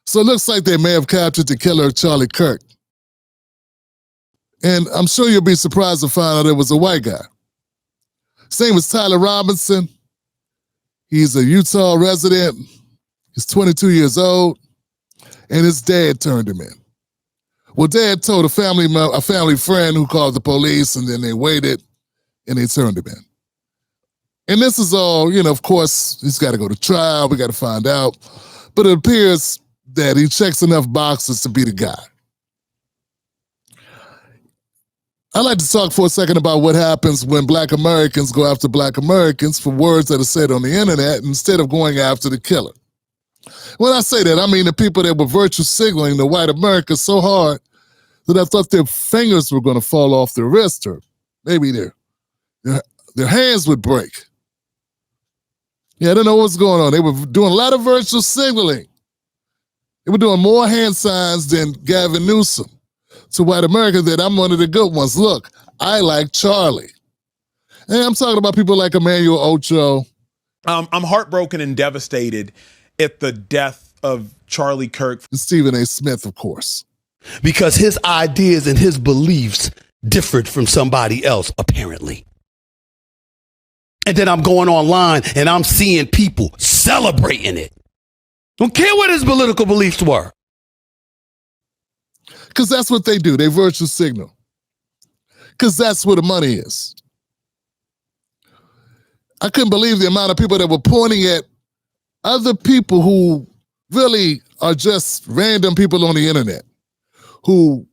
So it looks like they may have captured the killer of Charlie Kirk. And I'm sure you'll be surprised to find out it was a white guy. His name was Tyler Robinson. He's a Utah resident. He's 22 years old, and his dad turned him in. Well, Dad told a family friend who called the police, and then they waited, and they turned him in. And this is all, of course, he's got to go to trial. We got to find out. But it appears that he checks enough boxes to be the guy. I'd like to talk for a second about what happens when Black Americans go after Black Americans for words that are said on the internet instead of going after the killer. When I say that, I mean the people that were virtue signaling the white America so hard that I thought their fingers were going to fall off their wrist, or maybe their hands would break. Yeah, I don't know what's going on. They were doing a lot of virtue signaling. They were doing more hand signs than Gavin Newsom to white America that I'm one of the good ones. Look, I like Charlie. And I'm talking about people like Emmanuel Ocho. I'm heartbroken and devastated at the death of Charlie Kirk. And Stephen A. Smith, of course. Because his ideas and his beliefs differed from somebody else, apparently. And then I'm going online and I'm seeing people celebrating it. Don't care what his political beliefs were. Because that's what they do. They virtue signal. Because that's where the money is. I couldn't believe the amount of people that were pointing at other people who really are just random people on the internet who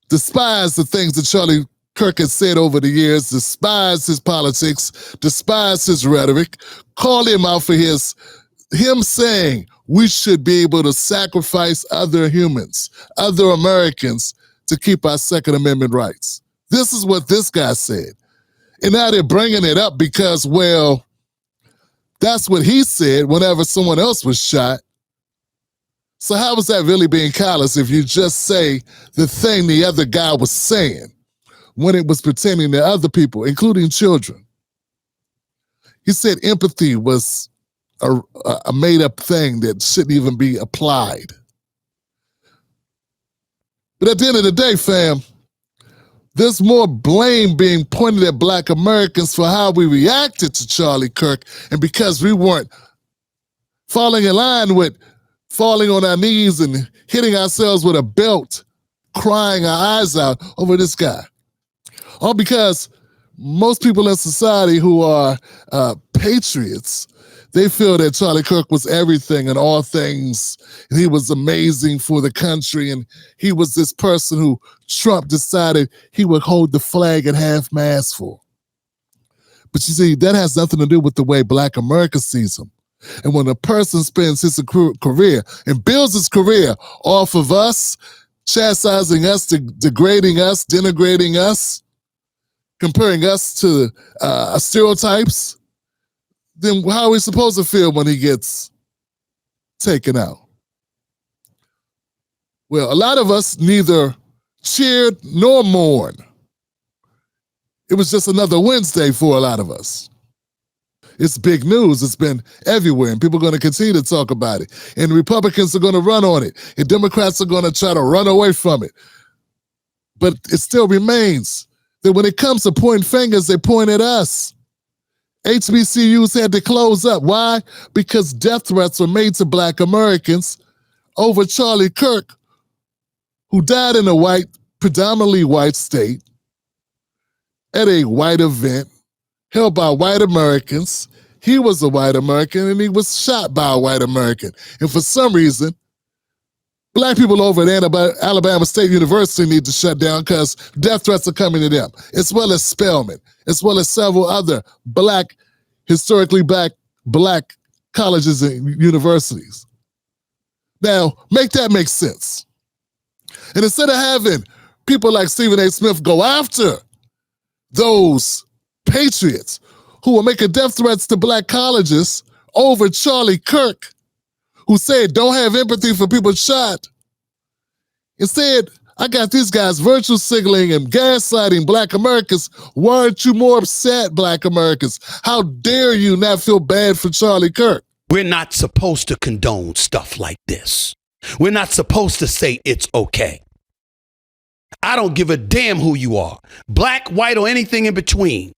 despise the things that Charlie Kirk has said over the years, despise his politics, despise his rhetoric, call him out for him saying we should be able to sacrifice other humans, other Americans, to keep our Second Amendment rights. This is what this guy said. And now they're bringing it up because, well, that's what he said whenever someone else was shot. So how was that really being callous if you just say the thing the other guy was saying when it was pertaining to other people, including children? He said empathy was a made-up thing that shouldn't even be applied. But at the end of the day, fam, there's more blame being pointed at Black Americans for how we reacted to Charlie Kirk, and because we weren't falling in line with falling on our knees and hitting ourselves with a belt, crying our eyes out over this guy. All because most people in society who are patriots, they feel that Charlie Kirk was everything and all things, and he was amazing for the country, and he was this person who Trump decided he would hold the flag at half-mast for. But you see, that has nothing to do with the way Black America sees him. And when a person spends his career and builds his career off of us, chastising us, degrading us, denigrating us, comparing us to stereotypes, then how are we supposed to feel when he gets taken out? Well, a lot of us neither cheered nor mourned. It was just another Wednesday for a lot of us. It's big news. It's been everywhere, and people are going to continue to talk about it. And Republicans are going to run on it, and Democrats are going to try to run away from it. But it still remains that when it comes to pointing fingers, they point at us. HBCUs had to close up. Why? Because death threats were made to Black Americans over Charlie Kirk, who died in a predominantly white state at a white event held by white Americans. He was a white American, and he was shot by a white American. And for some reason, Black people over at Alabama State University need to shut down because death threats are coming to them, as well as Spelman, as well as several other historically black colleges and universities. Now, make that make sense. And instead of having people like Stephen A. Smith go after those patriots who were making death threats to Black colleges over Charlie Kirk, who said, don't have empathy for people shot. Instead, I got these guys virtue signaling and gaslighting Black Americans. Why aren't you more upset, Black Americans? How dare you not feel bad for Charlie Kirk? We're not supposed to condone stuff like this. We're not supposed to say it's okay. I don't give a damn who you are, black, white, or anything in between.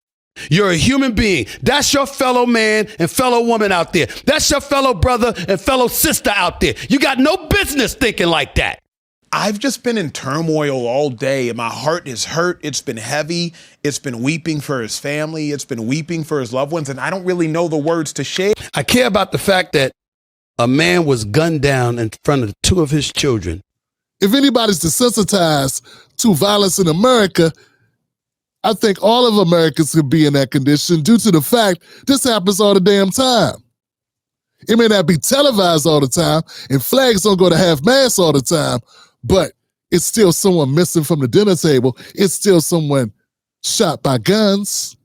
You're a human being. That's your fellow man and fellow woman out there. That's your fellow brother and fellow sister out there. You got no business thinking like that. I've just been in turmoil all day and my heart is hurt. It's been heavy. It's been weeping for his family. It's been weeping for his loved ones. And I don't really know the words to share. I care about the fact that a man was gunned down in front of two of his children. If anybody's desensitized to violence in America, I think all of Americans could be in that condition due to the fact this happens all the damn time. It may not be televised all the time, and flags don't go to half-mast all the time, but it's still someone missing from the dinner table. It's still someone shot by guns.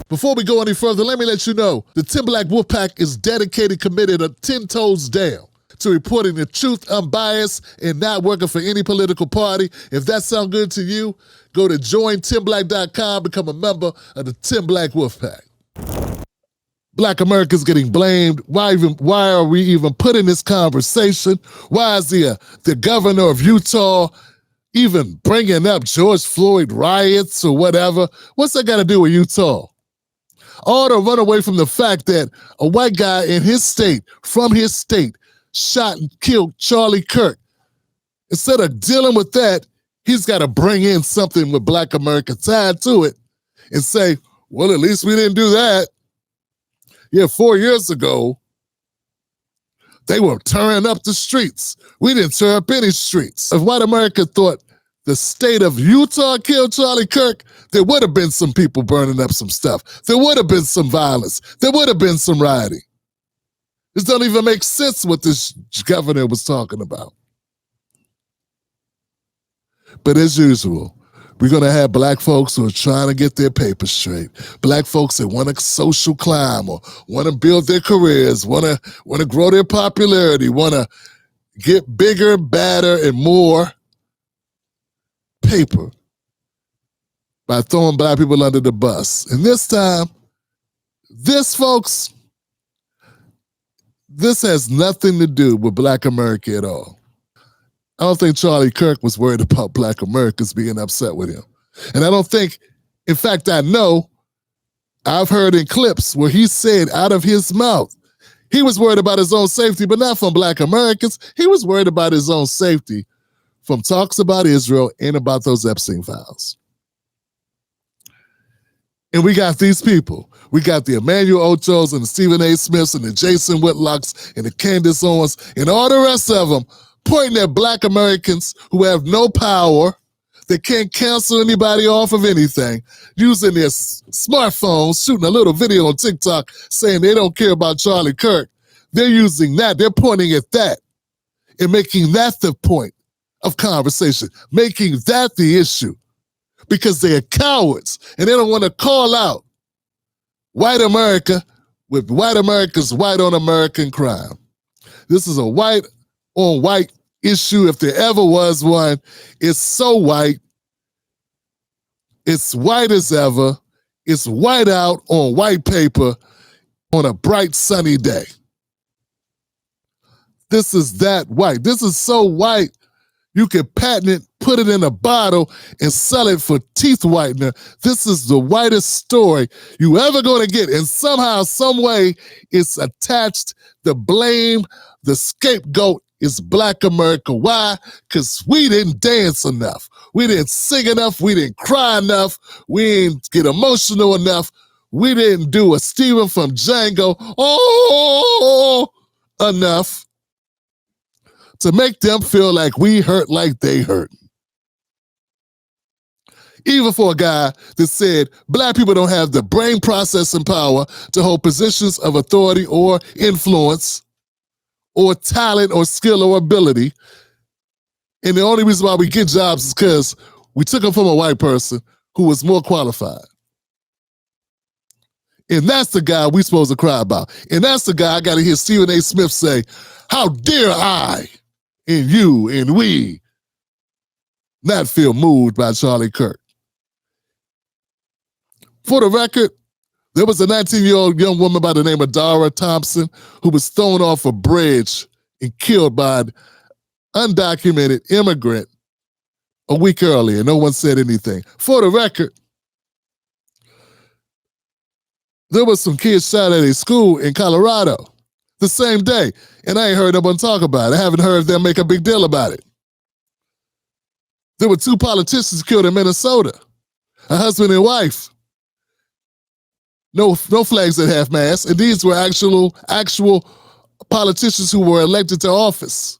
Before we go any further, let me let you know, the 10 Black Wolfpack is dedicated, committed, 10 toes down to reporting the truth, unbiased, and not working for any political party. If that sounds good to you, go to join10black.com, become a member of the 10 Black Wolfpack. Black Americans getting blamed. Why are we even put in this conversation? Why is the governor of Utah even bringing up George Floyd riots or whatever? What's that got to do with Utah? All to run away from the fact that a white guy in his state, from his state, shot and killed Charlie Kirk. Instead of dealing with that, he's got to bring in something with Black America tied to it and say, well, at least we didn't do that. Yeah, 4 years ago, they were tearing up the streets. We didn't tear up any streets. If white America thought the state of Utah killed Charlie Kirk, there would have been some people burning up some stuff. There would have been some violence. There would have been some rioting. This don't even make sense what this governor was talking about. But as usual, we're going to have black folks who are trying to get their papers straight. Black folks that want to social climb or want to build their careers, want to grow their popularity, want to get bigger, badder, and more paper by throwing black people under the bus. And this time, folks, this has nothing to do with Black America at all. I don't think Charlie Kirk was worried about Black Americans being upset with him. And I don't think, in fact, I know, I've heard in clips where he said out of his mouth, he was worried about his own safety, but not from Black Americans. He was worried about his own safety from talks about Israel and about those Epstein files. And we got these people. We got the Emmanuel Ochos and the Stephen A. Smiths and the Jason Whitlocks and the Candace Owens and all the rest of them pointing at Black Americans who have no power, that can't cancel anybody off of anything, using their smartphones, shooting a little video on TikTok saying they don't care about Charlie Kirk. They're using that. They're pointing at that and making that the point of conversation, making that the issue, because they're cowards and they don't want to call out white America with white America's white on American crime. This is a white on white issue, if there ever was one. It's so white. It's white as ever. It's white out on white paper on a bright sunny day. This is that white. This is so white, you can patent it, put it in a bottle, and sell it for teeth whitener. This is the whitest story you ever going to get. And somehow, some way, it's attached. The blame, the scapegoat is Black America. Why? Because we didn't dance enough. We didn't sing enough. We didn't cry enough. We didn't get emotional enough. We didn't do a Stephen from Django enough to make them feel like we hurt like they hurt. Even for a guy that said Black people don't have the brain processing power to hold positions of authority or influence or talent or skill or ability. And the only reason why we get jobs is because we took them from a white person who was more qualified. And that's the guy we supposed to cry about. And that's the guy I got to hear Stephen A. Smith say, how dare I and you and we not feel moved by Charlie Kirk. For the record, there was a 19-year-old young woman by the name of Dara Thompson who was thrown off a bridge and killed by undocumented immigrant a week earlier. No one said anything. For the record, there was some kids shot at a school in Colorado the same day, and I ain't heard no one talk about it. I haven't heard them make a big deal about it. There were 2 politicians killed in Minnesota, a husband and wife. No flags at half-mast, and these were actual politicians who were elected to office.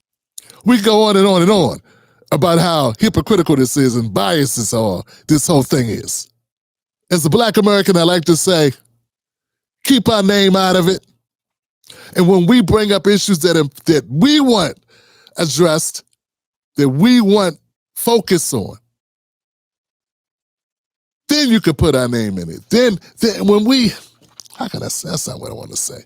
We go on and on and on about how hypocritical this is and biased this whole thing is. As a Black American, I like to say, keep our name out of it. And when we bring up issues that we want addressed, that we want focus on, then you could put our name in it. Then when we, how can I say? That's not what I want to say.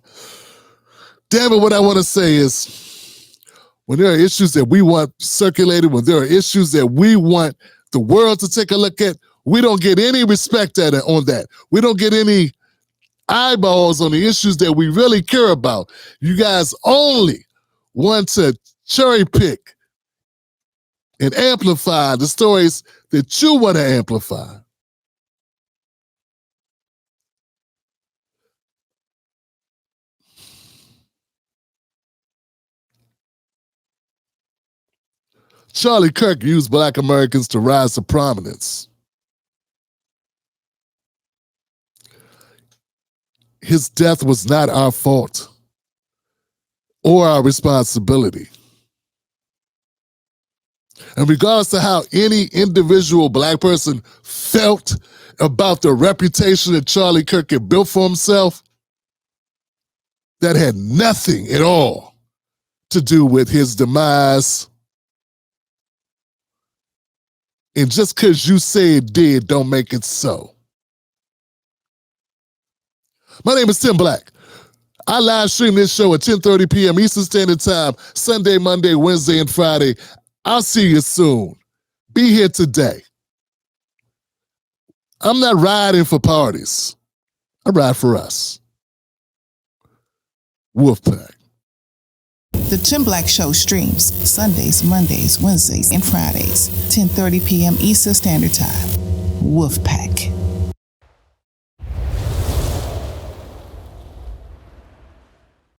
Damn it, what I want to say is, when there are issues that we want circulated, when there are issues that we want the world to take a look at, we don't get any respect on that. We don't get any eyeballs on the issues that we really care about. You guys only want to cherry pick and amplify the stories that you want to amplify. Charlie Kirk used Black Americans to rise to prominence. His death was not our fault or our responsibility. And regardless of how any individual Black person felt about the reputation that Charlie Kirk had built for himself, that had nothing at all to do with his demise. And just because you say it did, don't make it so. My name is Tim Black. I live stream this show at 10:30 p.m. Eastern Standard Time, Sunday, Monday, Wednesday, and Friday. I'll see you soon. Be here today. I'm not riding for parties. I ride for us. Wolfpack. The Tim Black Show streams Sundays, Mondays, Wednesdays, and Fridays, 10:30 p.m. Eastern Standard Time. Wolfpack.